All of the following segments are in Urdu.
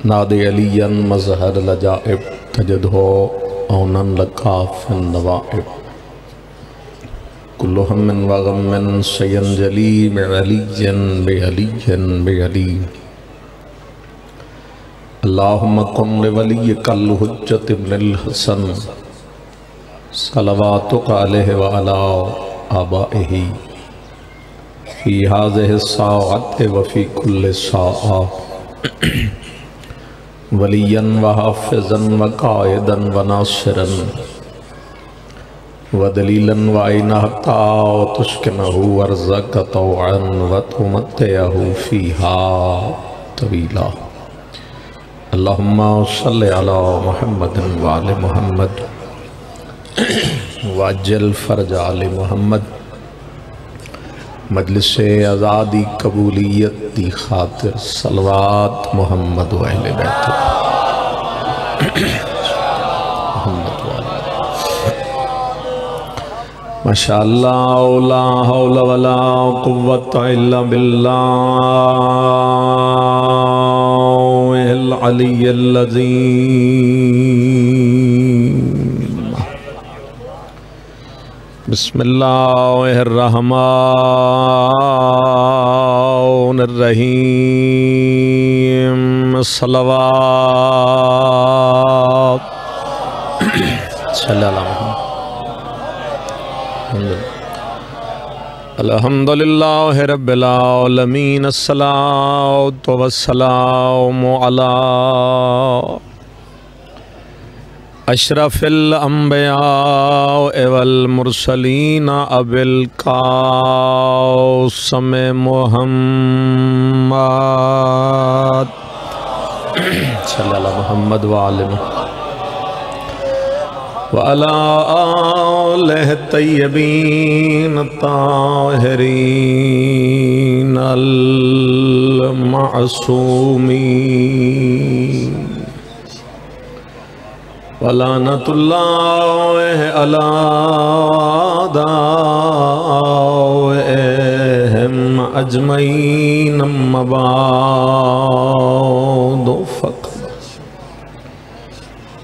نادی علیاً مظہر لجائب تجدہو اونن لکاف النوائب کل ہم وغم سینجلی بعلی بعلی بعلی اللہم کن لولیک الحجت ابن الحسن صلواتک علیہ وعلا آبائہ فی هذه الساعة وفی کل ساعة ولیاً وحافظاً وقائداً وناصراً ودلیلاً وعینہتا وتسکنہ ورزق طوعاً وتمتعہ فیہا طویلا اللہم صلی علی محمد وعلی محمد وعجل فرج آل محمد مجلس ازادی قبولیت دی خاطر صلوات محمد و اہل بیت محمد و اہل ماشاءاللہ لا حول ولا قوة الا باللہ العلی العظیم بسم اللہ الرحمن الرحیم صلوات صلی اللہ الحمدللہ رب العالمین الصلاة والسلام علی اشرف الانبیاء والمرسلین ابی القاسم محمد صلی اللہ محمد وعلی آلہ الطیبین الطاہرین المعصومین ولعنت اللہ علی اعدائہم اجمعین اما بعد فقط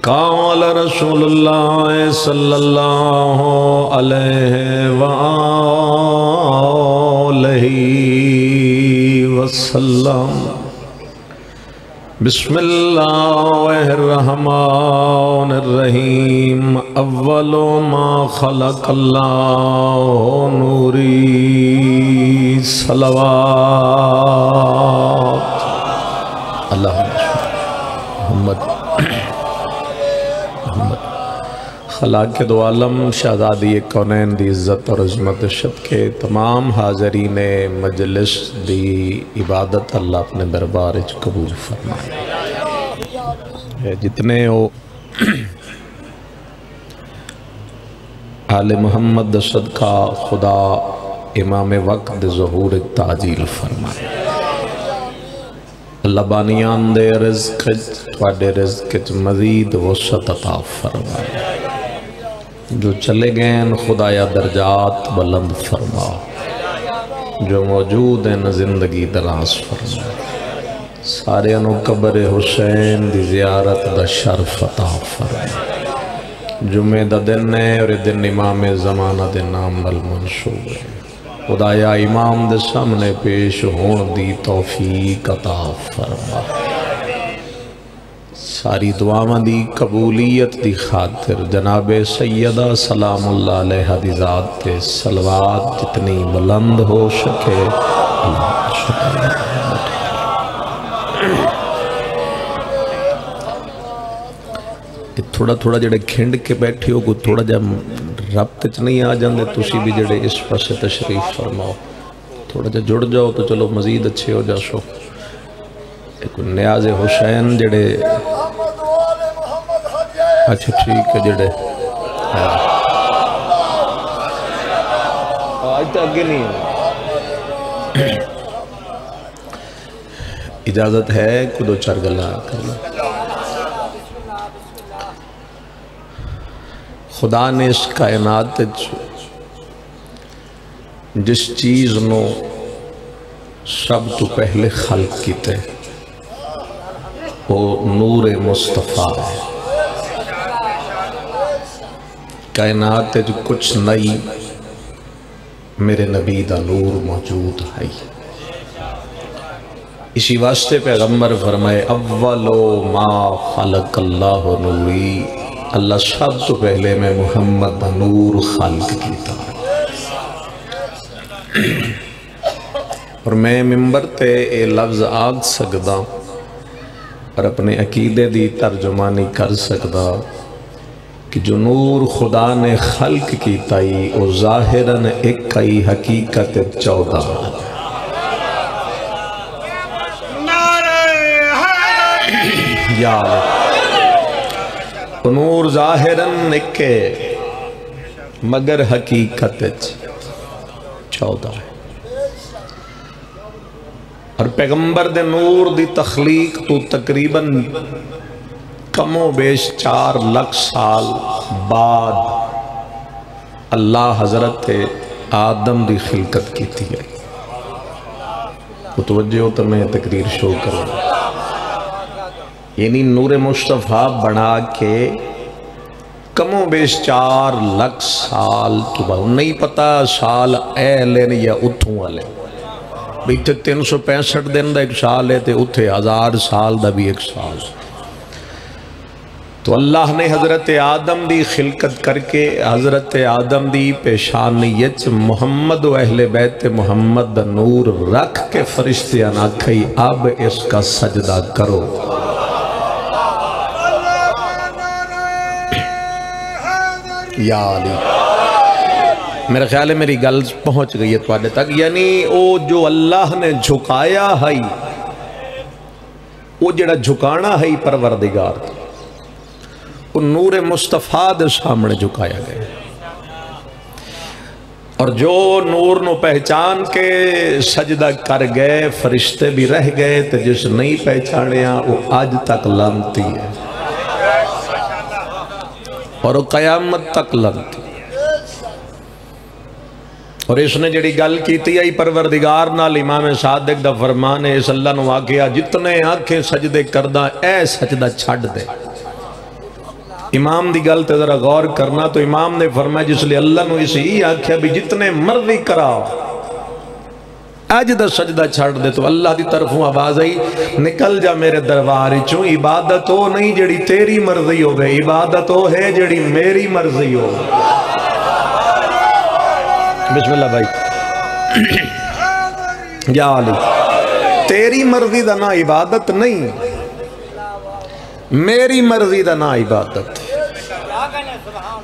قال رسول اللہ صلی اللہ علیہ وآلہ وسلم بسم اللہ الرحمن الرحیم اول ما خلق اللہ نوری صلوات اللہ محمد خلاق دو عالم شہزادی کونین دی عزت اور عظمت شد کے تمام حاضرین مجلس دی عبادت اللہ اپنے دربار قبول فرمائے جتنے ہو آل محمد صدقہ خدا امام وقت ظہور تعجیل فرمائے اللہ بانیان دے رزق توڑے رزق مزید وسعت عطا فرمائے جو چلے گئے خدایا درجات بلند فرما جو موجود ہیں زندگی دراز فرما سارے انو قبر حسین دی زیارت دا شرف عطا فرما جمعہ دا دن ہے اور دن امام زمانہ دے نام المنصوب ہے خدایا امام دے سامنے پیش ہون دی توفیق عطا فرما ساری دعاواں دی قبولیت دی خاطر جناب سیدہ سلام اللہ علیہ دی ذات تے صلوات جتنی بلند ہو سکے اللہ شکر تھوڑا تھوڑا جڑے کھنڈ کے بیٹھے ہو تھوڑا جب ربط نہیں آ جاندے تسی بھی جڑے اس پاسے تشریف فرماؤ تھوڑا جا جڑ جاؤ تو چلو مزید اچھے ہو جاسو ایک نیاز حسین جڑے اچھا ٹھیک ہے جڑے آج تو آگے نہیں ہے اجازت ہے کو دو چار گلہ کرنا خدا نے اس کائنات جس چیز نو سب تو پہلے خلق کیتے وہ نور مصطفیٰ ہے۔ کائنات جو کچھ نہیں میرے نبی دا نور موجود ہے۔ اسی واسطے پیغمبر فرمائے اولو ما خلق اللہ نوری، اللہ سب تو پہلے میں محمد دا نور خالق کیتا۔ اور میں ممبر تے اے لفظ آگ سکدا اور اپنے عقیدے دی ترجمانی کر سکدا کہ جو نور خدا نے خلق کیتا ہی او ظاہراً ایک کئی حقیقت 14 یا نور ظاہراً ایک مگر حقیقت 14 ہے۔ اور پیغمبر دے نور دی تخلیق تو تقریباً کم و بیش 4 لاکھ سال بعد اللہ حضرت آدم دی خلقت کی تھی ہے۔ متوجہ ہو تو میں تقریر شو کروں، یعنی نور مصطفیٰ بنا کے کم و بیش 4 لاکھ سال تو بعد نہیں پتا سال اے لین یا اتھوں والے بیٹھے 365 دن دا ایک سال ہے تے اتھے 1000 سال دا بھی ایک سال۔ تو اللہ نے حضرت آدم دی خلقت کر کے حضرت آدم دی پیشانیت محمد و اہل بیت محمد دا نور رکھ کے فرشتیاں آکھئی اب اس کا سجدہ کرو۔ یا علی، میرا خیال ہے میری گل پہنچ گئی ہے تواڈے تک، یعنی او جو اللہ نے جھکایا ہے وہ جڑا جھکانا ہے پروردگار وہ نور مصطفیٰ دے سامنے جھکایا گیا، اور جو نور نو پہچان کے سجدہ کر گئے فرشتے بھی رہ گئے تو جس نہیں پہچانیا وہ آج تک لانتی ہے اور وہ قیامت تک لانتی۔ اور اس نے جڑی گل کیتی آئی پروردگار نال امام صادق دا فرمان ہے، اس اللہ نو آکھیا جتنے آنکھیں سجدے کردہ اے سجدہ چھڑ دے۔ امام دی گل تے ذرا غور کرنا تو امام نے فرمایا جس لئے اللہ نو اسے ہی آکھیا بھی جتنے مرضی کراؤ اج دا سجدہ چھڑ دے، تو اللہ دی طرفوں آواز آئی نکل جا میرے دربار چوں، عبادت ہو نہیں جڑی تیری مرضی ہو گئے، عبادت ہو ہے جڑی میری مرضی ہو۔ بسم اللہ بھائی۔ یا علی، تیری مرضی دا نا عبادت نہیں، میری مرضی دا نا عبادت،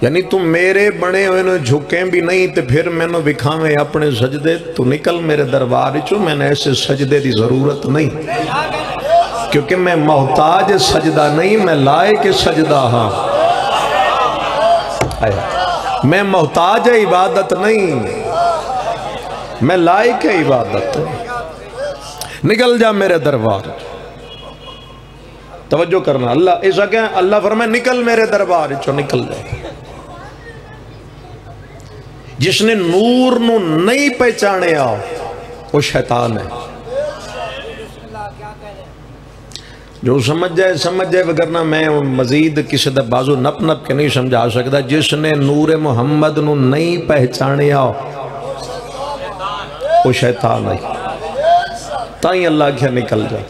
یعنی تم میرے بنے ہوئے نے جھکیں بھی نہیں تے پھر میں نے بکھاویں اپنے سجدے، تو نکل میرے دربار چوں، میں نے ایسے سجدے دی ضرورت نہیں، کیونکہ میں محتاج سجدہ نہیں، میں لائق سجدہ ہاں، میں محتاج عبادت نہیں، میں لائق عبادت، نکل جا میرے دربار۔ توجہ کرنا، اللہ ایسا کیا اللہ فرمائے نکل میرے دربار چو، نکل جائے۔ جس نے نور نو نہیں پہچانے آؤ وہ شیطان ہے، جو سمجھ جائے وگرنہ میں مزید کسی دا بازو نپ نپ کے نہیں سمجھا سکتا۔ جس نے نور محمد نو نہیں پہچانے آؤ وہ شیطان ہے، تائیں اللہ کیا نکل جائے۔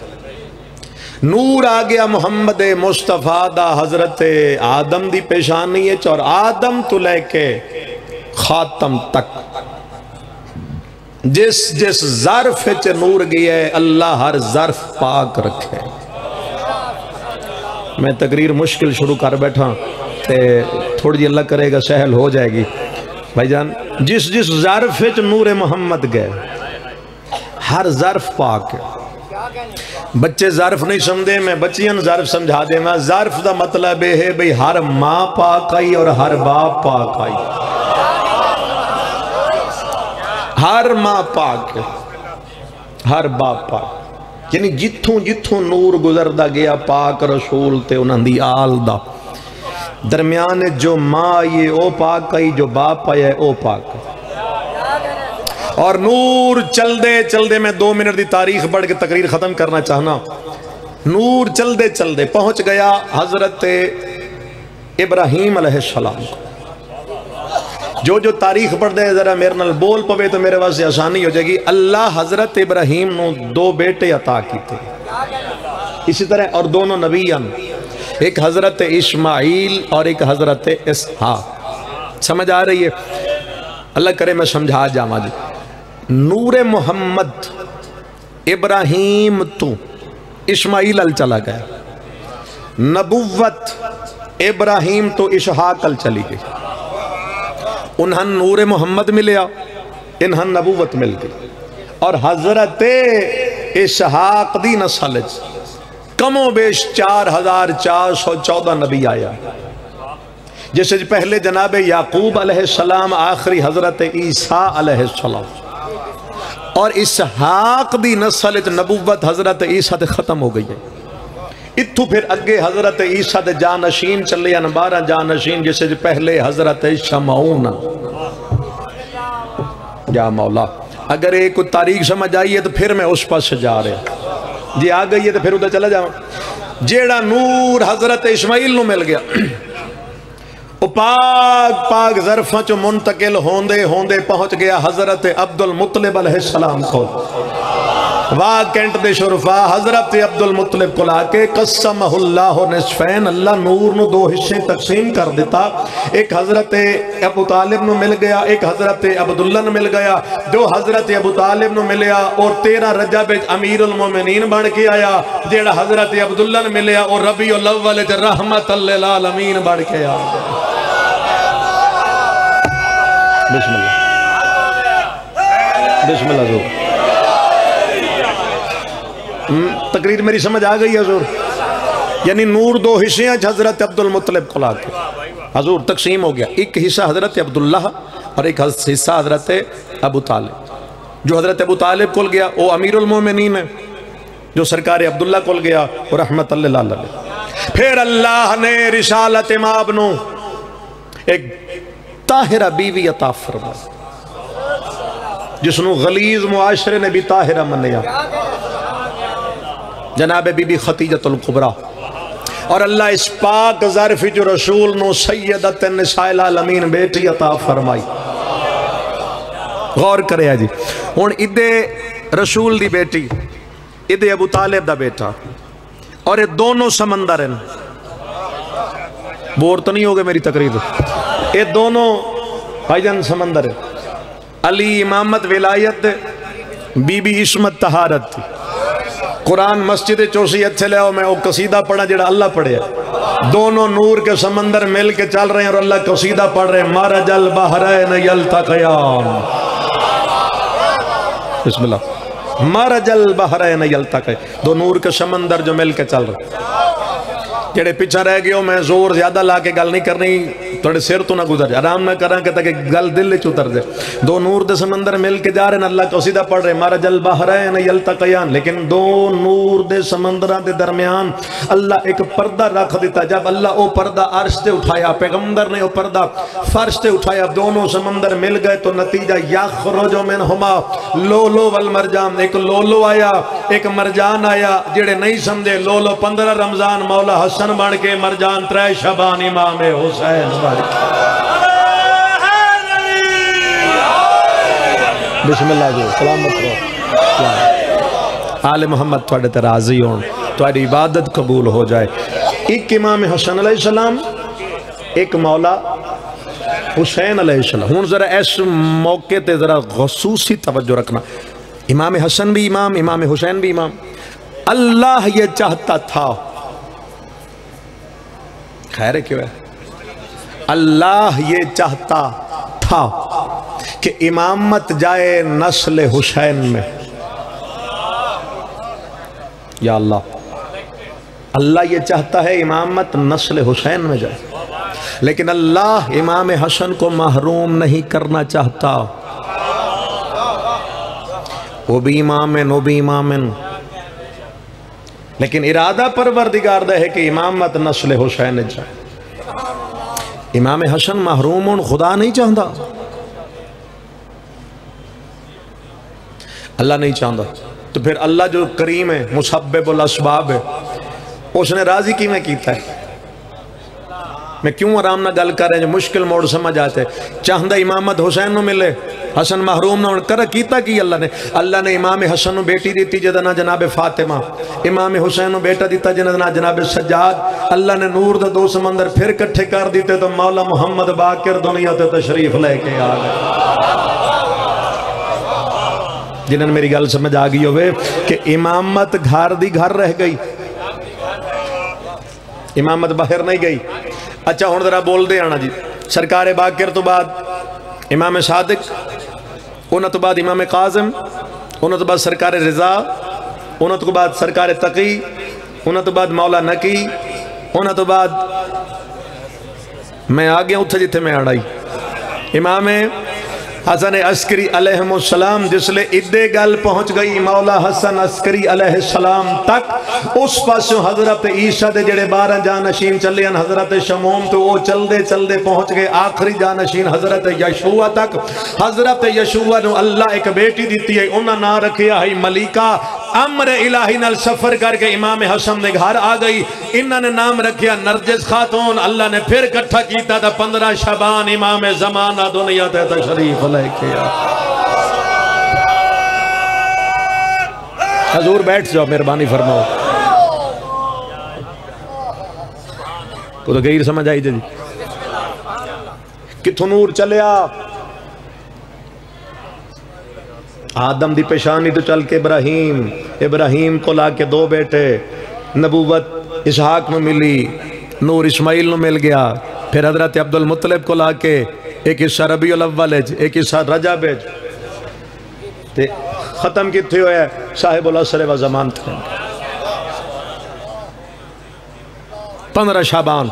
نور آ گیا محمد مصطفیٰ دا حضرت آدم دی پیشانی ہے، اور آدم تو لے کے خاتم تک جس جس ظرف چ نور گیا ہے اللہ ہر ظرف پاک رکھے۔ میں تقریر مشکل شروع کر بیٹھا تے تھوڑی جی اللہ کرے گا سہل ہو جائے گی بھائی جان۔ جس جس ظرف چ نور محمد گئے ہر ظرف پاک ہے۔ بچے ظرف نہیں سمجھے، میں بچیاں ظرف سمجھا دے، میں ظرف دا مطلب ہے بھئی ہر ماں پاک آئی اور ہر باپ پاک آئی، ہر ماں پاک ہر باپ پاک، یعنی جتھوں جتھوں نور گزردہ گیا پاک رسول تے انہاں دی آل دا، درمیان جو ماں آئی او پاک آئی، جو باپ آئی او پاک آئی۔ اور نور چل دے میں 2 منٹ دی تاریخ بڑھ کے تقریر ختم کرنا چاہنا۔ نور چل دے پہنچ گیا حضرت ابراہیم علیہ السلام کو. جو تاریخ پڑھ دے ذرا میرے نال بول پوے تو میرے واسطے آسانی ہو جائے گی. اللہ حضرت ابراہیم نو 2 بیٹے عطا کیتے, اسی طرح اور دونوں نبیان, ایک حضرت اسماعیل اور ایک حضرت اسحاق. سمجھ آ رہی ہے؟ اللہ کرے میں سمجھا جاواں جی. نور محمد ابراہیم تو اسماعیل ال چلا گیا, نبوت ابراہیم تو اسحاق ال چلی گئی. انہاں نور محمد ملیا, انہاں نبوت مل گئی. اور حضرت اسحاق دی نسل کم و بیش 4414 نبی آیا, جیسے پہلے جناب یعقوب علیہ السلام, آخری حضرت عیسیٰ علیہ السلام. اور اسحاق دی نسل نبوت حضرت عیسیٰ تے ختم ہو گئی ہے. اتھو پھر اگے حضرت عیسیٰ تے جانشین چلے 12 جانشین, جیسے پہلے حضرت شمعون. یا مولا اگر ایک تاریخ سمجھ آئیے تو پھر میں اس پاس جا رہا جی, آ گئی ہے تو پھر ادھر چلا جاؤں. جیڑا نور حضرت اسماعیل نو مل گیا, وہ پاک ظرفاں چو منتقل ہوندے پہنچ گیا حضرت عبد المطلب علیہ السلام کو. واہ کینٹ دے شرفا حضرت عبد المطلب کو لا کے قسمہ اللہ نصفین, اللہ نور نو 2 حصے تقسیم کر دیتا. ایک حضرت ابو طالب نو مل گیا, ایک حضرت عبداللہ نو مل گیا. جو حضرت ابو طالب نو ملیا اور 13 رجب امیر المومنین بن کے آیا. جیڑا حضرت عبداللہ نو ملیا اور ربیع الاول رحمت للعالمین بن کے آیا. بسم اللہ, بسم اللہ. حضور تقریر میری سمجھ آ گئی حضور؟ یعنی نور 2 حصے ہیں حضرت عبد المطلب کو لا کے حضور تقسیم ہو گیا. ایک حصہ حضرت عبداللہ اور ایک حصہ حضرت ابو طالب. جو حضرت ابو طالب کل گیا وہ امیر المومنین ہے, جو سرکار عبداللہ کل گیا وہ رحمت اللہ علیہ. پھر اللہ نے رسالت ماب نو ایک طاہرہ بیوی عطا فرمائی, جس نو غلیظ معاشرے نے بھی طاہرہ منیا, جناب بی بی خدیجۃ الکبریٰ. اور اللہ اس پاک ظرف جو رسول نو سیدت النساء العالمین بیٹی عطا فرمائی. غور کرے جی. ہن ادھے رسول دی بیٹی, ادھے ابو طالب دا بیٹا, اور یہ دونوں سمندر ہیں. بور تو نہیں ہوگے میری تقریر؟ یہ دونوں بھائی جان سمندر ہیں. علی امامت ولایت, بی بی عصمت طہارت تھی. قرآن مسجد چوسی اچھے لے آؤ, میں وہ قصیدہ پڑھا جڑا اللہ پڑھے. دونوں نور کے سمندر مل کے چل رہے ہیں اور اللہ قصیدہ پڑھ رہے ہیں. مرج البحرین یلتقیان, بسم اللہ. مرج البحرین یلتقیان, 2 نور کے سمندر جو مل کے چل رہے ہیں. جڑے پیچھے رہ گئے ہو, میں زور زیادہ لا کے گل نہیں کرنی, تھوڑے سر تو نہ گزر جائے, آرام نہ کریں کہ تاکہ گل دل چ اتر جائے. 2 نور دے سمندر مل کے جا رہے ہیں, اللہ قصیدہ پڑھ رہے ہیں. مرج البحرین یلتقیان, لیکن 2 نور دے سمندران دے درمیان اللہ ایک پردہ رکھ دیتا. جب اللہ وہ پردہ عرش سے اٹھایا, پیغمبر نے وہ پردہ فرش سے اٹھایا, دونوں سمندر مل گئے تو نتیجہ یخرج منہما لولو والمرجان. ایک لولو آیا, ایک مرجان آیا. جڑے نہیں سمجھے, لولو 15 رمضان مولا حسن بن کے, مرجان 3 شبان امام حسین بن کے. بسم اللہ جو سلامت رہو. آل محمد تھوڑے تے راضی ہون, تھوڑی عبادت قبول ہو جائے. ایک امام حسن علیہ السلام, ایک مولا حسین علیہ السلام. ہون ذرا اس موقع تے ذرا خصوصی توجہ رکھنا. امام حسن بھی امام, امام حسین بھی امام. اللہ یہ چاہتا تھا, خیر ہے کیوں ہے, اللہ یہ چاہتا تھا کہ امامت جائے نسل حسین میں. یا اللہ, اللہ یہ چاہتا ہے امامت نسل حسین میں جائے, لیکن اللہ امام حسن کو محروم نہیں کرنا چاہتا. وہ بھی امام ہیں, وہ بھی امام ہیں, لیکن ارادہ پروردگار دا ہے کہ امامت نسل حسین جائے. امام حسن محروم خدا نہیں چاہتا, اللہ نہیں چاہتا. تو پھر اللہ جو کریم ہے, مسبب الاسباب ہے, اس نے راضی کی میں کیتا ہے. میں کیوں آرام نہ گل کر رہے ہیں جو مشکل موڑ سمجھ آتے. چاہندہ امامت حسین نو ملے، حسن محروم نہ کر کیتا کی اللہ نے امام حسن نو بیٹی دیتی جدنا جناب فاطمہ، امام حسین نو بیٹا دیتا جدنا جناب سجاد. اللہ نے نور دے دو سمندر پھر کٹھے کر دیتے تو مولا محمد باقر دنیا تے تشریف لے کے آ گئے. جنہوں نے میری گل سمجھ آ گئی ہوئے کہ امامت گھر دی گھر رہ گئی، امامت باہر نہیں گئی. اچھا ہون ذرا بول دے آنا جی. سرکار باقر تو بعد امام صادق، انہوں تو بعد امام قاسم، انہوں تو بعد سرکار رضا، انہوں تو بعد سرکار تقی، انہوں تو بعد مولا نقی، انہوں تو بعد میں آگیا اتھا جتے میں آڑائی امام حسن عسکری علیہ السلام. جس لے ادھے گل پہنچ گئی مولا حسن عسکری علیہ السلام تک. اس پاسوں حضرت عیسیٰ دے جڑے 12 جانشین چلے ہیں حضرت شموم تو وہ چل دے پہنچ گئے آخری جانشین حضرت یشوع تک. حضرت یشوع نو اللہ ایک بیٹی دیتی ہے، انہاں نہ رکھیا ہے ملیکہ. امر الہی نال سفر کر کے امام حسن دے گھر آ گئی. انہاں نے نام رکھیا نرجس خاتون. اللہ نے پھر کٹھا کیتا تھا 15 شعبان امام زمانہ دنیا تے تشریف لے کے آ. حضور بیٹھ جاؤ مہربانی فرماؤ. کو تو غیر سمجھ آئی جی کتھوں نور چلیا. آدم دی پیشانی تو چل کے ابراہیم کو لا کے 2 بیٹے. نبوت اسحاق میں ملی، نور اسماعیل میں مل گیا. پھر حضرت عبد المطلب کو لا کے ایک حصہ ربیع الاول ایک حصہ رجب تے ختم کتھے ہوئے صاحب العصر و زمان تھے. 15 شعبان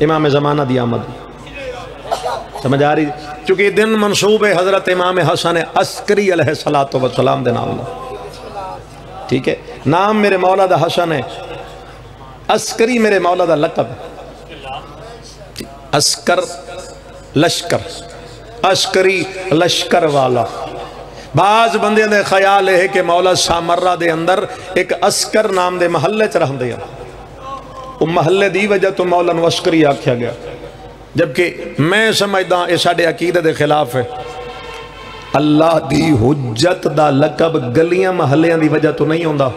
امام زمانہ دی آمد. سمجھ آ رہی؟ چونکہ دن منصوب ہے حضرت امام حسن عسکری علیہ السلام دے نام. ٹھیک ہے، نام میرے مولا دا حسن ہے، عسکری میرے مولا دا لقب. عسکر لشکر، عسکری لشکر والا. بعض بندے دے خیال ہے کہ مولا سامرہ دے اندر ایک عسکر نام دے محلے چ رہندے ہیں. وہ محلے دی وجہ تو مولا نو عسکری آکھیا گیا، جبکہ میں سمجھدا اے ساڈے عقیدے دے خلاف ہے. اللہ دی حجت دا لقب گلیاں محلیاں دی وجہ تو نہیں ہوندا.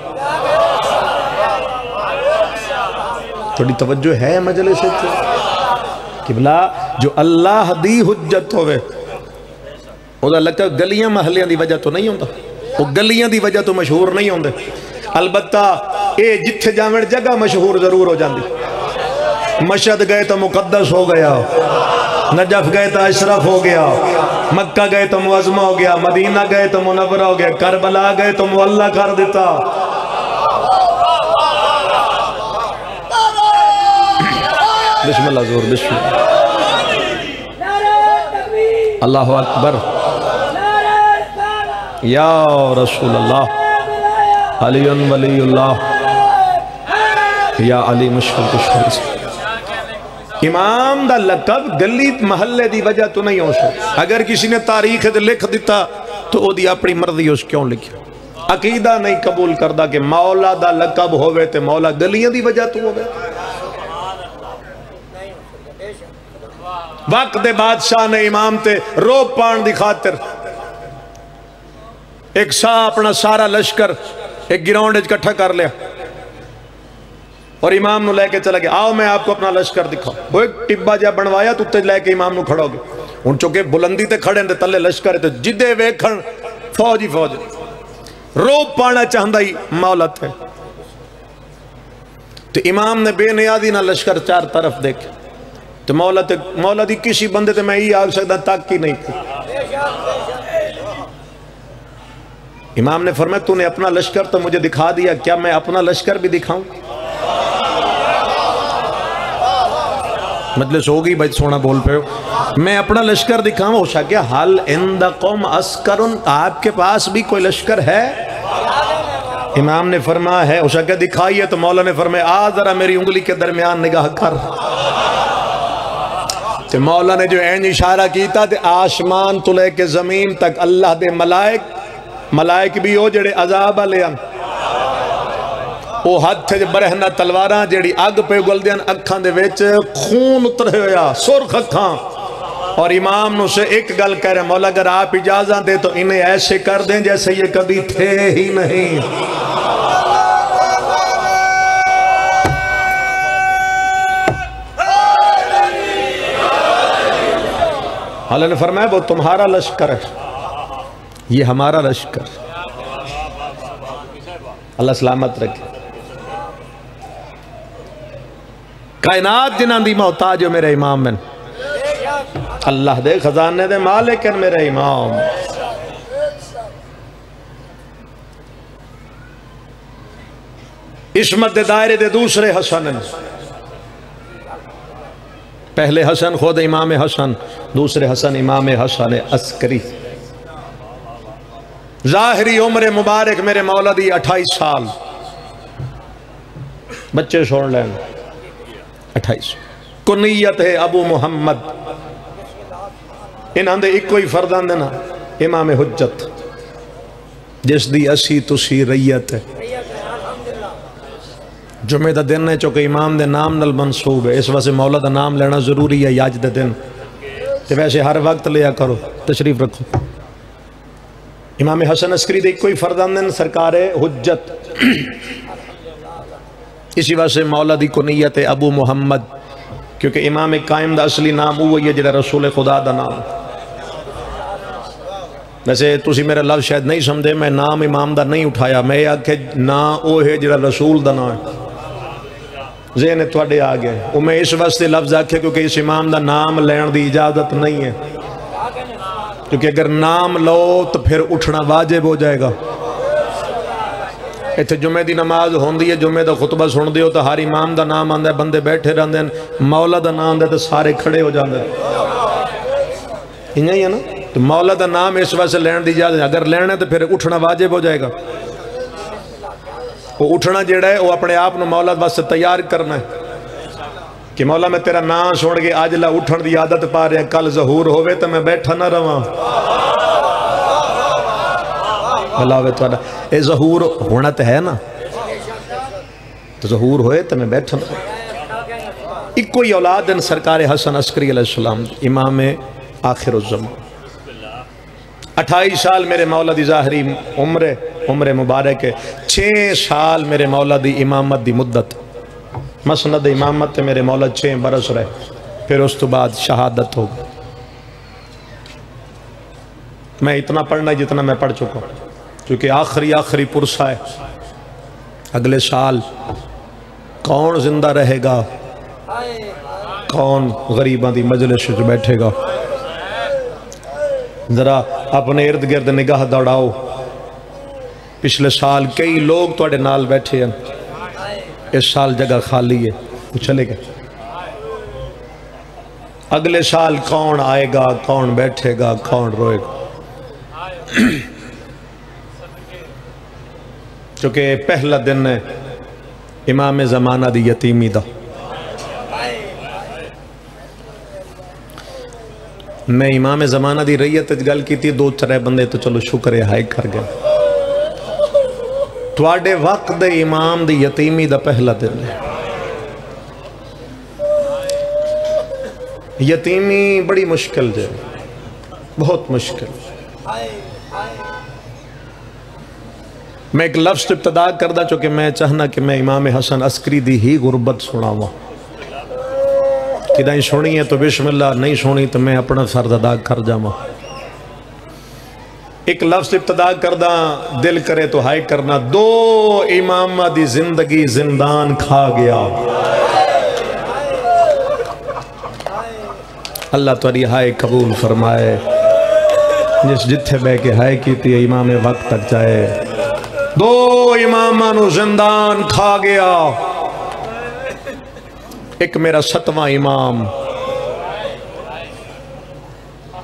تھوڑی توجہ ہے مجلس وچ قبلہ؟ جو اللہ دی حجت ہوئے او دا لقب گلیاں محلیاں دی وجہ تو نہیں ہوندا. وہ گلیاں دی وجہ تو مشہور نہیں ہوندے. البتہ اے جتھے جاوڑ جگہ مشہور ضرور ہو جاندی. مشہد گئے تو مقدس ہو گیا، نجف گئے تو اشرف ہو گیا، مکہ گئے تو معظمہ ہو گیا، مدینہ گئے تو منورہ ہو گیا، کربلا گئے تو معلّہ کر دیتا. بسم اللہ زور بسم اللہ. اللہ اکبر یا رسول اللہ علی ولی اللہ یا علی مشکل کشکل سے. امام دا لقب گلی محلے دی وجہ تو نہیں ہو سکتا. اگر کسی نے تاریخ لکھ دیتا تو وہ دی اپنی مرضی اس کیوں لکھا. عقیدہ نہیں قبول کردہ کہ مولا دا لقب ہوئے تے مولا گلیاں دی وجہ تو ہوئے. وقت دے بادشاہ نے امام تے روپ پان دی خاطر ایک سا اپنا سارا لشکر ایک گراؤنڈ اکٹھا کر لیا اور امام نو لے کے چلا گیا. آؤ میں آپ کو اپنا لشکر دکھاؤں. وہ ایک ٹبا جا بنوایا تو تے لے کے امام نو کھڑو گے. ان چونکہ بلندی تے کھڑے ہیں تلے لشکر تے جدے ویکھن فوج ہی فوج. روپ پانا چاہندہ ہی مولا تھے. تو امام نے بے نیازی نہ لشکر 4 طرف دیکھے تو مولا دی کسی بندے تے میں ہی آگ سکتا تک ہی نہیں تھی. امام نے فرمایا تو نے اپنا لشکر تو مجھے دکھا دیا، کیا میں اپنا لشکر بھی دکھاؤں؟ مجلس ہوگی بھائی سونا بول پہ ہو. میں اپنا لشکر دکھاؤں. ہو سکیا حل اندقم اسکرن، آپ کے پاس بھی کوئی لشکر ہے؟ امام نے فرمایا ہے. ہو سکیا دکھائیے. تو مولا نے فرمایا آ ذرا میری انگلی کے درمیان نگاہ کر. تو مولا نے جو عین اشارہ کیتا تے آسمان تو لے کے زمین تک اللہ دے ملائک بھی ہو جڑے عذاب علیہم. وہ ہاتھ برہنا تلواراں جیڑی اگ پہ گلدیاں اکھاں دے وچ خون اترے ہویا سرخ اکھاں، اور امام نو سے ایک گل کہہ رہے مولا اگر آپ اجازت دے تو انہیں ایسے کر دیں جیسے یہ کبھی تھے ہی نہیں۔ اللہ نے فرمایا وہ تمہارا لشکر ہے، یہ ہمارا لشکر۔ اللہ سلامت رکھے۔ کائنات جنہاں دی محتاج ہو میرے امام میں، اللہ دے خزانے دے مالک ہیں میرے امام۔ عصمت دے دائرے دے دوسرے حسن ہیں، پہلے حسن خود امام حسن، دوسرے حسن امام حسن عسکری۔ ظاہری عمر مبارک میرے مولا دی 28 سال، بچے چھوڑ لیں 28۔ کنیت ہے ابو محمد، انہاں دے ایک کوئی فردان دینا امام حجت، جس دی اسی تسی ریت ہے۔ جمعہ دا دن ہے چونکہ امام دے نام نل منصوب ہے، اس واسے مولا دا نام لینا ضروری ہے یاج دے دن، تے ویسے ہر وقت لیا کرو، تشریف رکھو۔ امام حسن عسکری دے کوئی فردان دن سرکار حجت، اسی واسے مولا دی کنیت ہے ابو محمد، کیونکہ امام قائم دا اصلی نام وہ ہے جڑا رسول خدا دا نام۔ ویسے تسی میرا لفظ شاید نہیں سمجھے، میں نام امام دا نہیں اٹھایا، میں آکھے نا او ہے جڑا رسول دا نام ہے، ذہن تواڈے آ گئے۔ وہ میں اس واسطے لفظ آکھے کیونکہ اس امام دا نام لین دی اجازت نہیں ہے، کیونکہ اگر نام لو تو پھر اٹھنا واجب ہو جائے گا۔ ایتھے جمعہ دی نماز ہوندی ہے، جمعہ دا خطبہ سن دیو تو ہر امام دا نام آندہ ہے، بندے بیٹھے رہندے ہیں، مولا دا نام آندہ ہے تو سارے کھڑے ہو جاندے ہیں، ہی ہے نا؟ تو مولا دا نام اس واسطے لین دی اجازت ہے، اگر لینا ہے تو پھر اٹھنا واجب ہو جائے گا۔ وہ اٹھنا جیڑا ہے وہ اپنے آپ نو مولا واسطے تیار کرنا ہے کہ مولا میں تیرا نام سن کے آج لا اٹھن دی عادت پا رہے ہیں، کل ظہور ہوئے تو میں بیٹھا نہ رواں۔ بلاوے تو اے ظہور ہونا تو ہے نا، تو ظہور ہوئے تو میں بیٹھا نہ رواں۔ ایک کوئی اولاد ان سرکار حسن عسکری علیہ السلام، امام آخر الزمان۔ 28 سال میرے مولا دی ظاہری عمر مبارک ہے، 6 سال میرے مولا دی امامت دی مدت، مسند امامت میرے مولا 6 برس رہے، پھر اس تو بعد شہادت ہو گئی۔ میں اتنا پڑھنا جتنا میں پڑھ چکا ہوں، کیونکہ آخری پرسہ ہے۔ اگلے سال کون زندہ رہے گا، کون غریباں دی مجلس جو بیٹھے گا؟ ذرا اپنے ارد گرد نگاہ دوڑاؤ، پچھلے سال کئی لوگ توڑے نال بیٹھے ہیں، اس سال جگہ خالی ہے، وہ چلے گئے۔ اگلے سال کون آئے گا، کون بیٹھے گا، کون روئے گا؟ چونکہ پہلا دن ہے امام زمانہ دی یتیمی دا۔ میں امام زمانہ دی ریت گل کی تھی، 2-3 بندے تو چلو شکر ہے ہائے کر گئے۔ تواڈے وقت دے امام دی یتیمی دا پہلا دن ہے۔ یتیمی بڑی مشکل جائے، بہت مشکل۔ میں ایک لفظ ابتدا کردہ چونکہ میں چاہنا کہ میں امام حسن عسکری دی ہی غربت سناواں، کہ نہیں سنی ہے تو بسم اللہ، نہیں سنی تو میں اپنا فرض ادا کر جاواں۔ ایک لفظ ابتدا کردہ دل کرے تو ہائے کرنا، 2 امامہ دی زندگی زندان کھا گیا۔ اللہ تاری ہائے قبول فرمائے، جس جتھے بے کے ہائے کیتی ہے امام وقت تک جائے۔ 2 امامہ نو زندان کھا گیا۔ ایک میرا 7واں امام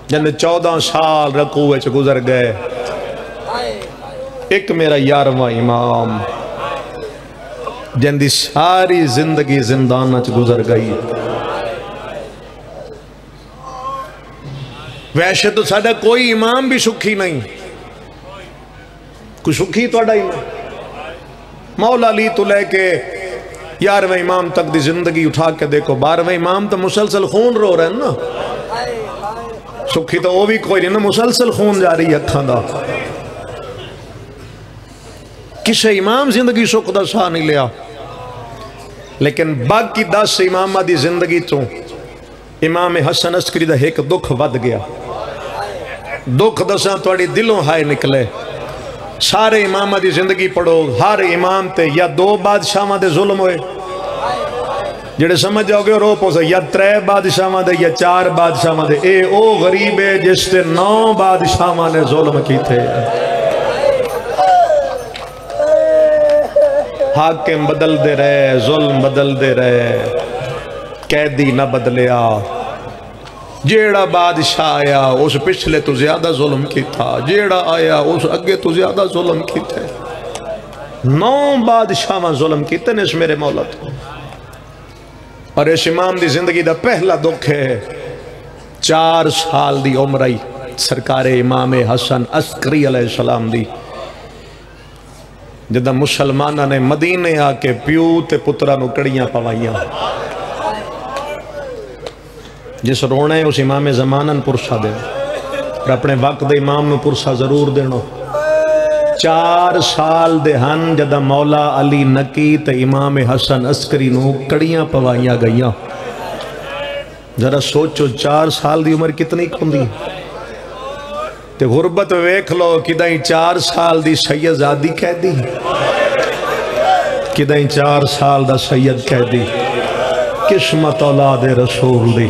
جن 14 سال رکوع چ گزر گئے، ایک میرا 11واں امام جن دی ساری زندگی زندان چ گزر گئی۔ ویسے تو ساڈا کوئی امام بھی سکھی نہیں، کوئی سکھی توڑا امام؟ مولا علی تو لے کے 11ویں امام تک دی زندگی اٹھا کے دیکھو، 12ویں امام تو مسلسل خون رو رہے ہیں نا، سکھی تو وہ بھی کوئی نہیں نا، مسلسل خون جاری اکھاں دا۔ کسے امام زندگی سکھ دا سا نہیں لیا، لیکن باقی 10 امامہ دی زندگی تو امام حسن عسکری دا ایک دکھ ود گیا۔ دکھ دساں توڑی دلوں ہائے نکلے۔ سارے امامہ دی زندگی پڑھو، ہر امام تے یا 2 بادشاہاں دے ظلم ہوئے، جڑے سمجھ جاؤ گے رو پوسا، یا 3 بادشاہاں دے یا 4 بادشاہاں دے۔ اے او غریب ہے جس تے 9 بادشاہاں نے ظلم کی تھے۔ حاکم بدل دے رہے، ظلم بدل دے رہے، قیدی نہ بدلیا، جیڑا بادشاہ آیا اس پچھلے تو زیادہ ظلم کی تھا، جیڑا آیا اس اگے تو زیادہ ظلم کی تھے۔ 9 بادشاہ ظلم کی تھے اس میرے مولا تو۔ اور اس امام دی زندگی دا پہلا دکھ ہے 4 سال دی عمرائی سرکار امام حسن عسکری علیہ السلام دی، جدہ مسلمانہ نے مدینے آ کے پیو تے پترہ نو کڑیاں پوائیاں۔ جس رونے اس امام زمانن پرسہ دے اور اپنے وقت دے امام نو پرسہ ضرور دینا۔ 4 سال دے ہن جدہ مولا علی نقی تے امام حسن عسکری نو کڑیاں پوائیاں گئیاں۔ ذرا سوچو 4 سال دی عمر کتنی کھندی، تے غربت ویکھ لو کدائیں 4 سال دی سید زادی کہہ دی، کدائیں 4 سال دا سید کہہ دی، قسمت اولاد رسول دی،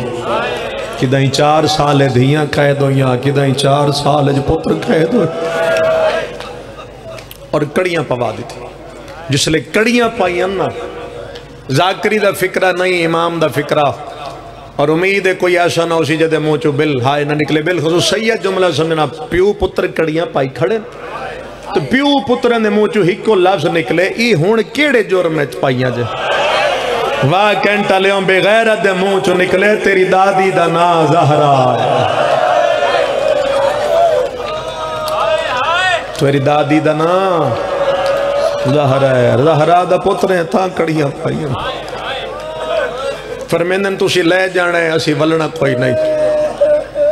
کدائیں 4 سال دھیاں قید ہویاں، کدائیں 4 سال پتر قید ہوئے، اور کڑیاں پوا دی تھی۔ جس لئے کڑیاں پائیاں نا، ذاکری دا فکرہ نہیں، امام دا فکرہ، اور امید ہے کوئی ایسا نہ اسی جدے موچو بل ہائے نہ نکلے۔ بالخصوص سید جملہ سمجھنا، پیو پتر کڑیاں پائی کھڑے، تو پیو پتر نے موچو ہکو لفظ نکلے، ای ہون کیڑے جرم میں پائیاں جے، واہ کینٹا لیوں بے غیرت دے منہ چو نکلے، تیری دادی دا نا زہرا ہے، تیری دادی دا نا زہرا ہے، زہرا دا پتریں تھا کڑیاں پائیاں۔ فرمیندن تُسی لے جانا ہے، اسی ولنا کوئی نہیں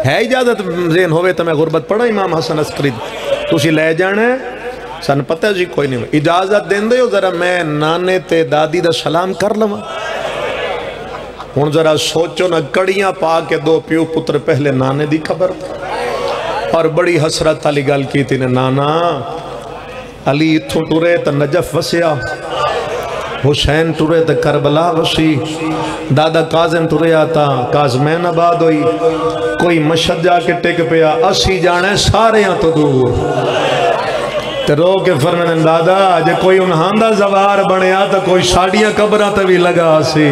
ہے، اجازت ذہن ہوئے تو میں غربت پڑھا امام حسن عسکری، تُسی لے جانا ہے، سن پتہ جی کوئی نہیں، اجازت دین دے ہو ذرا میں نانے تے دادی دا سلام کر لوں۔ ہن ذرا سوچو نہ، کڑیاں پا کے 2 پیو پتر پہلے نانے دی خبر، اور بڑی حسرت علی گل کی تھی نے، نانا علی اتھوں ٹورے تا نجف وسیا، حسین ٹورے تا کربلا وسی، دادا کاظم ٹورے آتا کاظمین آباد ہوئی، کوئی مشہد جا کے ٹک پیا، اسی جانے سارے ہاں تو دور، تے رو کے فرمائیں دادا جے کوئی انہاں دا زوار بنیا تا کوئی ساڑیاں قبرہ تے بھی لگا سی،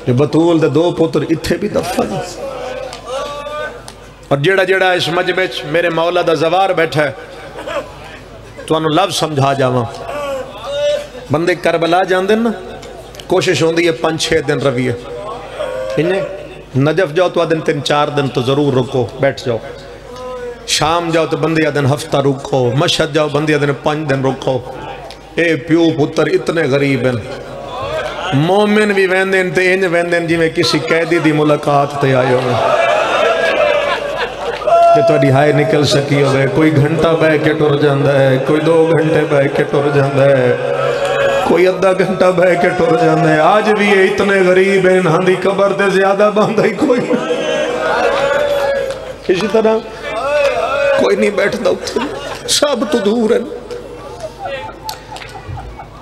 جو بطول دے 2 پتر اتھے بھی دفن۔ اور جیڑا اس مجمع میرے مولا دا زوار بیٹھا ہے تو انہوں لفظ سمجھا جاواں، بندے کربلا جان دن نا، کوشش ہوندی ہے 5-6 دن رویے، انہیں نجف جاؤ تو آدن 3-4 دن تو ضرور رکو بیٹھ جاؤ، شام جاؤ تو بندی آدن ہفتہ رکو، مشہد جاؤ بندی آدن 5 دن رکو۔ اے پیو پتر اتنے غریب ہیں، مومن بھی ویندن تے انج ویندن جی میں کسی قیدی دی ملاقات تے آئے ہوئے، کہ تو ہائے نکل سکی ہوئے، کوئی گھنٹہ بے کے ٹر جاندہ ہے، کوئی 2 گھنٹے بے کے ٹر جاندہ ہے، کوئی ادھا گھنٹہ بے کے ٹر جاندہ ہے۔ آج بھی یہ اتنے غریب ہیں، ہاں دی قبر دے زیادہ باندھا ہی کوئی اسی طرح کوئی نہیں بیٹھتا اتھے، سب تو دور ہیں۔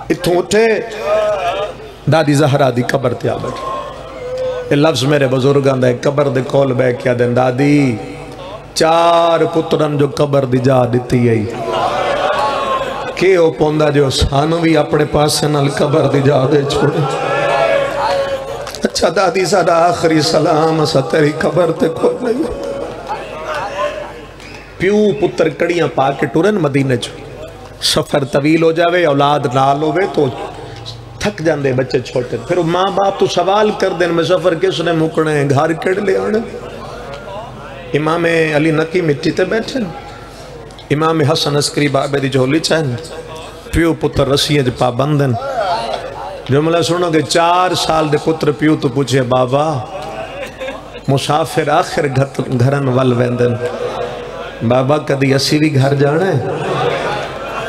اتھوں اٹھے دادی زہرا دی قبر تے آ بیٹھ، یہ لفظ میرے بزرگاں دے قبر دے کول بے کیا دیں، دادی 4 پترن جو قبر دی جا دیتی ہے، کہ او پوندہ جو سانو بھی اپنے پاس سے نال قبر دی جا دے چھوڑے۔ اچھا دادی ساڑا آخری سلام اسا تیری قبر تے کھول نہیں۔ پیو پتر کڑیاں پا کے ٹورن مدینے چھو، سفر طویل ہو جاوے، اولاد نال ہوئے تو تھک جاندے بچے چھوٹے، پھر ماں باپ تو سوال کر دیں میں سفر کس نے مکنے ہیں، گھر کڑ لے آنے۔ امام علی نقی مٹی تے بیٹھے، امام حسن عسکری بابے دی جھولی چاہیں، پیو پتر رسیاں پا بندن جملہ سنو کہ 4 سال دے پتر پیو تو پوچھے بابا مسافر آخر گھرن ول ویندن بابا کدی اسی بھی گھر جانا ہے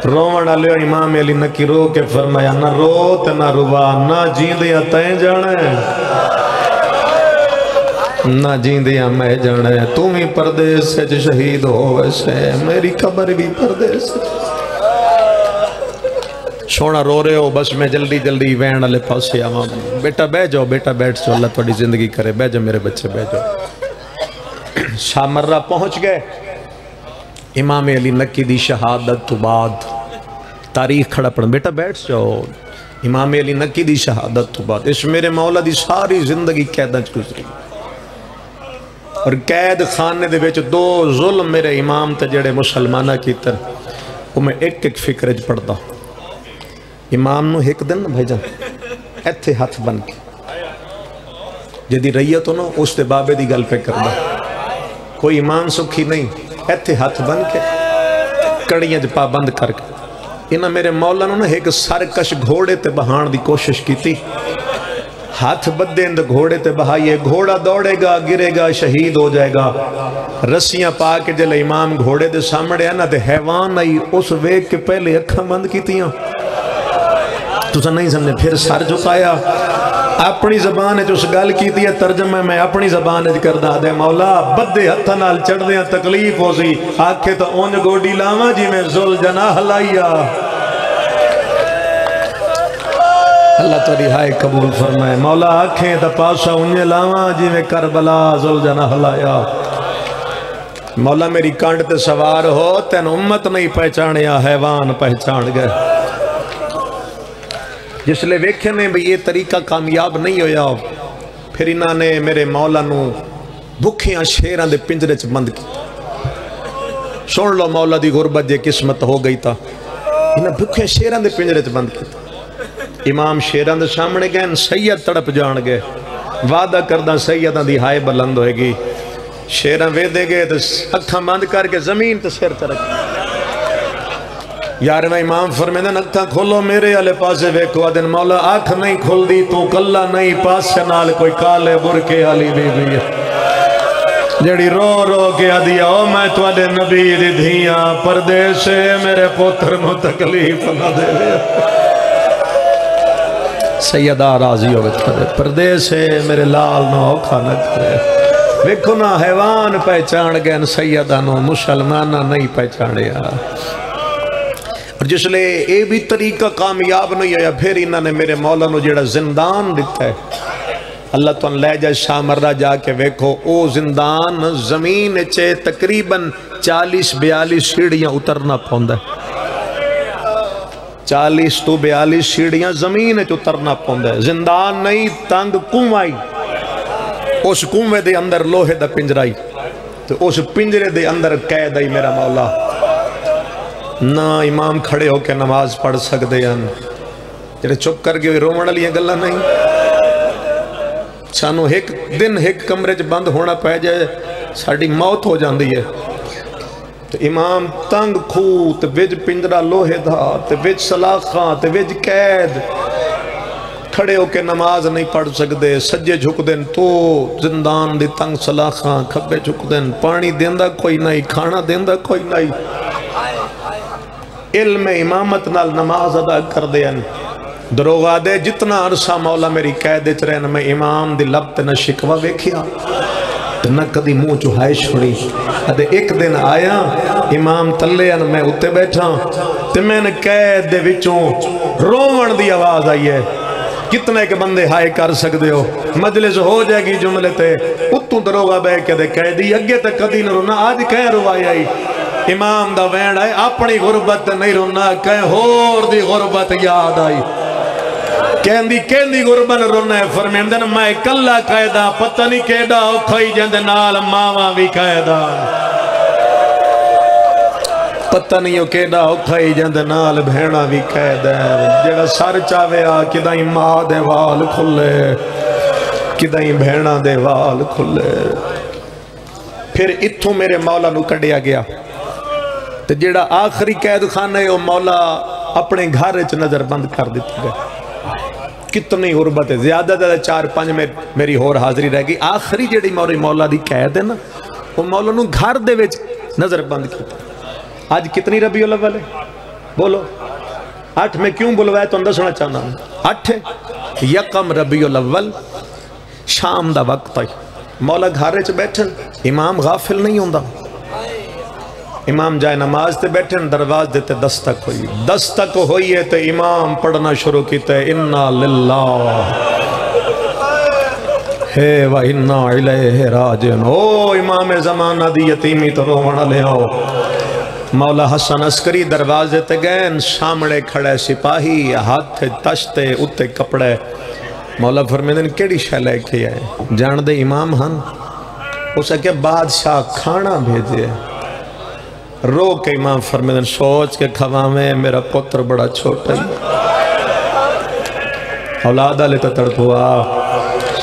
رومن علیہ امام علی نکی رو کے فرمایا نہ رو تے نہ روا نہ جیندیاں تائیں جانا ہے نہ جیندیاں میں جانا ہے تم ہی پردیس سے شہید ہو ویسے میری قبر بھی پردیس سونا رو رہے ہو بس میں جلدی جلدی وین علیہ پاسے آواں بیٹا بیٹھ جاؤ بیٹا بیٹھ جاؤ اللہ تھوڑی زندگی کرے بیٹھ جاؤ میرے بچے بیٹھ جاؤ شامرہ پہنچ گئے امام علی نکی دی شہادت تو بعد تاریخ کھڑا پڑھن بیٹا بیٹھ جاؤ امام علی نکی دی شہادت تو بعد اس میرے مولا دی ساری زندگی قیداں چ گزری اور قید خانے دے وچ 2 ظلم میرے امام تے جڑے مسلمانہ کیتن وہ میں ایک ایک فکر وچ پڑھدا امام نو ایک دن بھائی جان ایتھے ہاتھ بن کے جدی ریت ہو نا اس دے بابے دی گل پہ کردا کوئی ایمان سکھی نہیں ایتھے ہاتھ بن کے کڑیاں جے پابند کر کے انہاں میرے مولا نے ایک سرکش گھوڑے تے بہان دی کوشش کی تھی ہاتھ بدے اندر گھوڑے تے بہائیے گھوڑا دوڑے گا گرے گا شہید ہو جائے گا رسیاں پا کے جلے امام گھوڑے دے سامنے آنا تے حیوان آئی اس ویک کے پہلے اکھاں بند کی تیاں تو سا نہیں سمجھے پھر سر جھکایا اپنی زبان ہے جو اس گل کی تھی ترجمہ میں اپنی زبان ہے کردہ دے مولا بدے ہتھا نال چڑھ دیا تکلیف ہو سی آکھے تو اونج گوڑی لاما جی میں ذل جناح لائیا اللہ تو رہائے قبول فرمائے مولا آکھیں تا پاسا اونج لاما جی میں کربلا ذل جناح لائیا مولا میری کانڈ تے سوار ہو تین امت نہیں پہچانیا حیوان پہچان گئے جس لئے ویکھے نے بھی یہ طریقہ کامیاب نہیں ہویا پھر انہاں نے میرے مولا نو بھکھیاں شیران دے پنجرے چ بند کی سن لو مولا دی غربت جے قسمت ہو گئی تا انہاں بھکھیاں شیران دے پنجرے چ بند کی امام شیران دے سامنے گئے سید تڑپ جان گئے وعدہ کردہ سیدان دی ہائے بلند ہوئے گی شیران وے دے گئے تو اکھاں بند کر کے زمین تے سر ترک یارنا امام فرمیدہ نکتاں کھولو میرے علی پاسے ویکھو دن مولا آنکھ نہیں کھول دی تو کلہ نہیں پاسے نال کوئی کالے برکے علی بی بی جڑی رو رو کے آدیا او میں تو آدھے نبی دی دھیاں پردیسے میرے پتر مو تکلیف نہ دے لیا سیدہ راضی ہوئے تھے پردیسے میرے لال نو اوکھا نہ کرے ویکھو نا حیوان پہچان گئے سیدہ نو مسلمانہ نہیں پہچانے اور جس لئے اے بھی طریقہ کامیاب نہیں ہے پھر انہوں نے میرے مولا نو جیڑا زندان دیتا ہے اللہ تو ان لے جائے شامرہ جا کے ویکھو او زندان زمین چے تقریباً 40-42 سیڑھیاں اترنا پوندا ہے 40-42 سیڑھیاں زمین چے اترنا پوندا ہے زندان نہیں تنگ کنوائی اس کنوے دے اندر لوہے دا پنجرائی تو اس پنجرے دے اندر قید آئی میرا مولا نہ امام کھڑے ہو کے نماز پڑھ سکتے ہیں جڑے چپ کر کے رومن والی گلہ نہیں سانو ایک دن ایک کمرے چ بند ہونا پہ جائے ساڑی موت ہو جاندی ہے تو امام تنگ کھو تے وچ پنجرا لوہے دا تے وچ سلاخاں تے وچ قید کھڑے ہو کے نماز نہیں پڑھ سکتے سجے جھک دیں تو زندان دی تنگ سلاخاں کھبے جھک دیں پانی دیندہ کوئی نہیں کھانا دیندہ کوئی نہیں علم امامت نال نماز ادا کر دیں دروغہ دے جتنا عرصہ مولا میری قید چرین میں امام دی لب تے نہ شکوہ ویکھیا نہ کدی منہ چوہائے چھوڑی ادھے ایک دن آیا امام تلے ان میں اتے بیٹھا تے میں نے قید دے وچوں رومن دی آواز آئی ہے کتنے کے بندے ہائے کر سکتے ہو مجلس ہو جائے گی جملے تے اتوں دروغہ بے کے دے قیدی اگے تے کدی نہ رونا آج کہیں روائی آئی امام دا وینڈ آئے اپنی غربت نہیں رونا کہیں ہور دی غربت یاد آئی کہندی غربت رونا ہے فرمیندن میں کلا قیدہ پتہ نہیں کیڑا اوکھائی جند نال ماما بھی قیدہ پتہ نہیں ہو کیڑا اوکھائی جند نال بھیڑا بھی قیدہ جڑا سر چاوے آ کدائیں ماں دے وال کھلے کدائیں بھیڑا دے وال کھلے پھر اتھوں میرے مولا نو کڈیا گیا تو جڑا آخری قید خانہ ہے وہ مولا اپنے گھر وچ نظر بند کر دیتے گئے. کتنی غربت ہے. زیادہ زیادہ 4-5 میری ہور حاضری رہ گئی. آخری جڑی مولا دی قید ہے نا وہ مولا نو گھر دے وچ نظر بند کی. آج کتنی ربیع الاول ہے بولو؟ 8 میں کیوں بلوایا تو دسنا چاہنا ہوں. 8 یکم ربیع الاول شام دا وقت ہے. مولا گھر وچ بیٹھن امام غافل نہیں ہوندا. امام جائے نماز تے بیٹھن درواز دیتے دستک ہوئی. دستک ہوئی ہے تے امام پڑھنا شروع کیتے اِنَّا لِلَّهِ ہے وَإِنَّا إِلَيْهِ راجعون. او امام زمانہ دی یتیمی تو رونا لے آؤ. مولا حسن عسکری دروازے تے گئن سامنے کھڑے سپاہی ہاتھ تشتے اتے کپڑے. مولا فرمیدن کیڑی شے لے کے آئے؟ جان دے امام ہن. اسے کہ بادشاہ کھانا بھیجے. رو کے امام فرمیدن سوچ کے کھوامے میرا پتر بڑا چھوٹا ہے. اولادہ لیتا تڑپوا.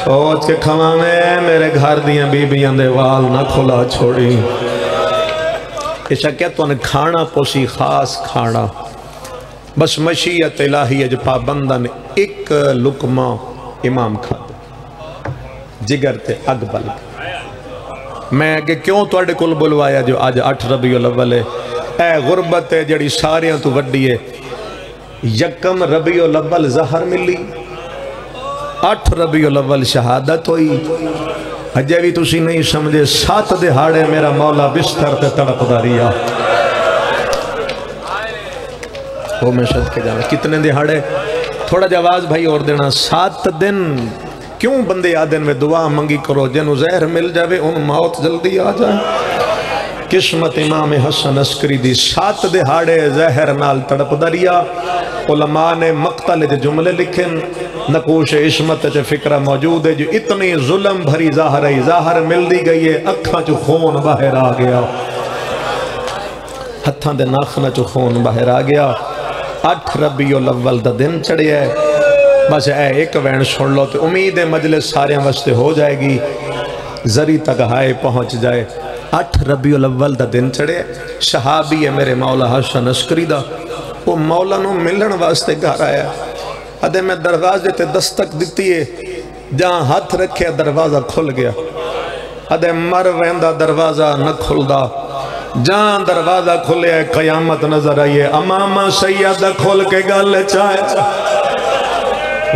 سوچ کے کھوامے میرے گھر دیاں بی بیاں دے وال نہ کھلا چھوڑی. ایسا کیا تو نے کھانا پوسی خاص کھانا. بس مشیت الہی جو پابندن ایک لقمہ امام کھا دے جگر تے اگ بل. میں کہ کیوں تو اڑے کل بلوایا جو آج 8 ربیع الاول ہے. اے غربت ہے جڑی ساریاں تو وڈی ہے. یکم ربیع الاول زہر ملی. 8 ربیع الاول شہادت ہوئی. اجے بھی تسی نہیں سمجھے 7 دہاڑے میرا مولا بستر تے تڑپ داریا. وہ میں شد کے جانا کتنے دہاڑے تھوڑا جواز بھائی اور دینا. 7 دن. کیوں بندے آدن میں دعا منگی کرو جنو زہر مل جاوے ان موت جلدی آ جائے. قسمت امام حسن عسکری دی 7 دہاڑے زہر نال تڑپ دریا. علماء نے مقتل جو جملے لکھیں نقوش عصمت جو فکرہ موجود ہے جو اتنی ظلم بھری ظاہر ہے. ظاہر مل دی گئی ہے اکھاں جو خون باہر آ گیا. ہتھاں دے ناخنہ جو خون باہر آ گیا. 8 ربیع الاول دا دن چڑھے ہے. بس اے ایک وین سن لو تو امید مجلس سارے واسطے ہو جائے گی. زری تک ہائے پہنچ جائے. 8 ربیع الاول دا دن چڑھے. صحابی ہے میرے مولا حسن عسکری دا. وہ مولا نو ملن واسطے گھر آیا. ادھے میں دروازے تے دستک دیتی ہے. جہاں ہاتھ رکھے دروازہ کھل گیا. ادھے مر ویندہ دروازہ نہ کھل دا. جہاں دروازہ کھلے قیامت نظر آئیے. امامہ سیدہ کھل کے گالے چاہے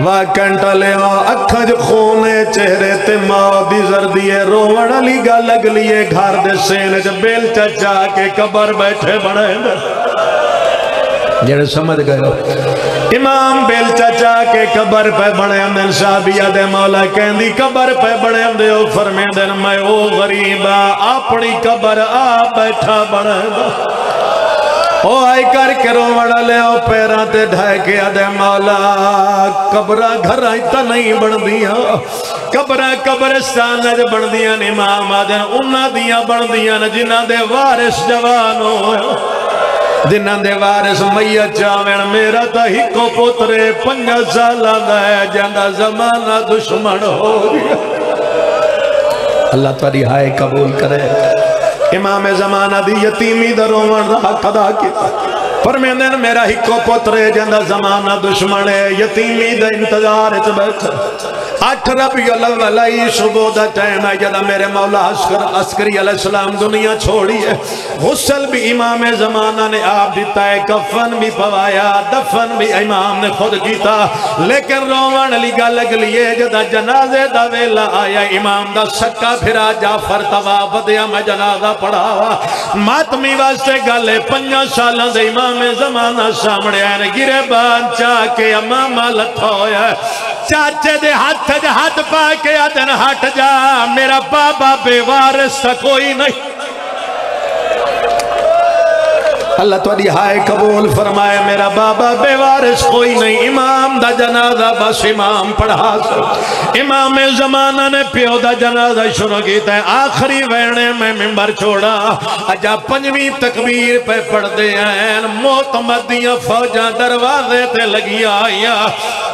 واہ کنٹا لے اکھا جو خونے چہرے تے ماں دی زردیے روڑ علی گا لگ لیے گھار دے سینے جب بیل چچا کے قبر بیٹھے بڑھے جڑے سمجھ گئے ہو. امام بیل چچا کے قبر پہ بڑھے اندن صحابیہ دے مولا کہندی قبر پہ بڑھے اندے او فرمے دن میں او غریبا اپنی قبر آ بیٹھا بڑھے او آئی کر کے روڑا لے او پیران تے ڈھائے کے آدھے مولا قبرہ گھر آئیتا نہیں بڑھ دیا. قبرہ قبرستان نج بڑھ دیا. امام آدھے انہاں دیا بڑھ دیا جنہ دے وارث جوانوں جنہ دے وارث میت چاوین. میرا تا ہی کو پترے 5 سالہ ہے جندہ زمانہ دشمن ہو گیا. اللہ تاری ہائے قبول کرے. امام زمانہ دی یتیمی دروان رہا قدا کیتا. فرمیندن میرا ہی کو پترے جندہ زمانہ دشمن ہے. یتیمی دا انتظار اچھ بیٹھا. 8 ربیع الاول صبح دا ٹائم ہے جدہ میرے مولا عسکری علیہ السلام دنیا چھوڑی ہے. غسل بھی امام زمانہ نے آپ دیتا ہے. کفن بھی پوایا. دفن بھی امام نے خود کیتا. لیکن روان علی گا لگ لیے جدہ جنازے دا ویلا آیا. امام دا سکا پھرا جعفر تواف دیا میں جنازہ پڑھاوا. ماتمی واسطے گالے 5 سالہ دے امام زمانہ سامنے آئے. گرے بان چاہ کے امامہ لتھا ہویا ہے. چاچے دے ہاتھ پا کے آدھن ہٹ جا. میرا بابا بے وارث تا کوئی نہیں. اللہ تواڈی ہائے قبول فرمائے. میرا بابا بے وارث کوئی نہیں. امام دا جنازہ بس امام پڑھا سو. امام زمانہ نے پیو دا جنازہ شروع کیتا ہے. آخری وینے میں ممبر چھوڑا. اجا 5ویں تکبیر پہ پڑھ دے ہیں. معتمدیاں فوجاں دروازے تے لگی آئیا.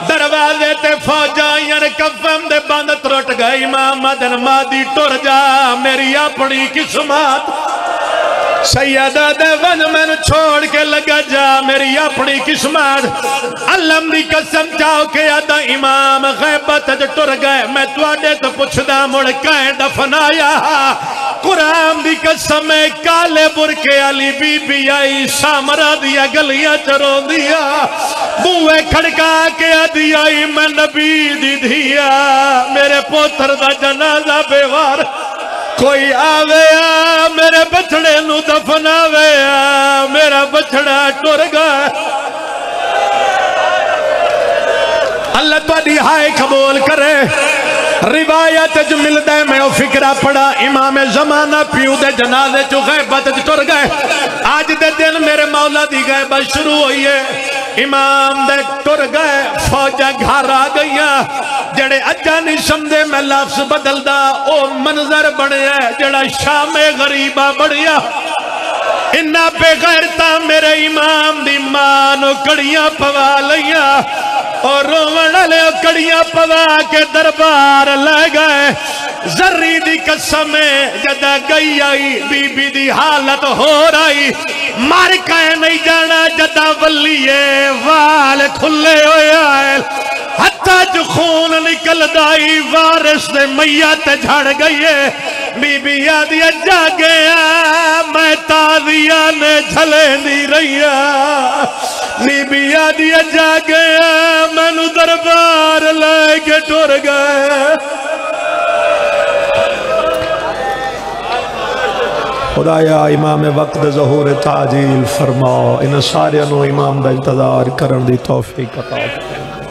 دروازے تے فوجاں آئیا. کفم دے بند ترٹ گئے. امام مدن مادی ٹر جا میری اپنی قسمت. سیدہ دے ون میں چھوڑ کے لگا جا میری اپنی قسمت علم دی قسم چاہو کہ آدھا امام غیبت ٹر گئے میں توڑے تو پوچھدا مڑ کہیں دفنایا قرآن دی قسم میں کالے برکے علی بی بی آئی سامرہ دیا گلیاں چرو دیا بوئے کھڑکا کے آدھی آئی میں نبی دی دیا میرے پوتر دا جنازہ بیوار کوئی آویا میرے بچڑے نو دفناویا میرا بچڑا ٹر گیا اللہ تواڈی ہائے قبول کرے روایت جو ملتا ہے میں وہ فکرہ پڑھا امام زمانہ پیو دے جنازے جو غیبت ٹر گئے آج دے دن میرے مولا دی غیبت شروع ہوئی ہے امام دے ٹر گئے فوجہ گھر آ گئیاں جڑے اجا نہیں سمدے میں لفظ بدل دا او منظر بڑھے ہے جڑا شام غریبہ بڑھیا انہا بے غیرتا میرے امام دی مانو کڑیاں پوا لیاں اور رومن لے کڑیاں پوا کے دربار لے گئے ذری دی قسم جدہ گئی آئی بی بی دی حالت ہو رہی مار کہیں نہیں جانا جدہ ولیے وال کھلے ہوئے آئے حتیٰ جو خون نکل دائی وارث نے میت جھڑ گئی ہے بی بی آدھی اجا گیا میں تازیہ نے جھلے نہیں رہیا بی بی آدھی اجا گیا میں نو دربار لے کے ٹر گئے خدایا امام وقت ظہور تعجیل فرما ان سارے انو امام دا انتظار کرن دی توفیق عطا فرما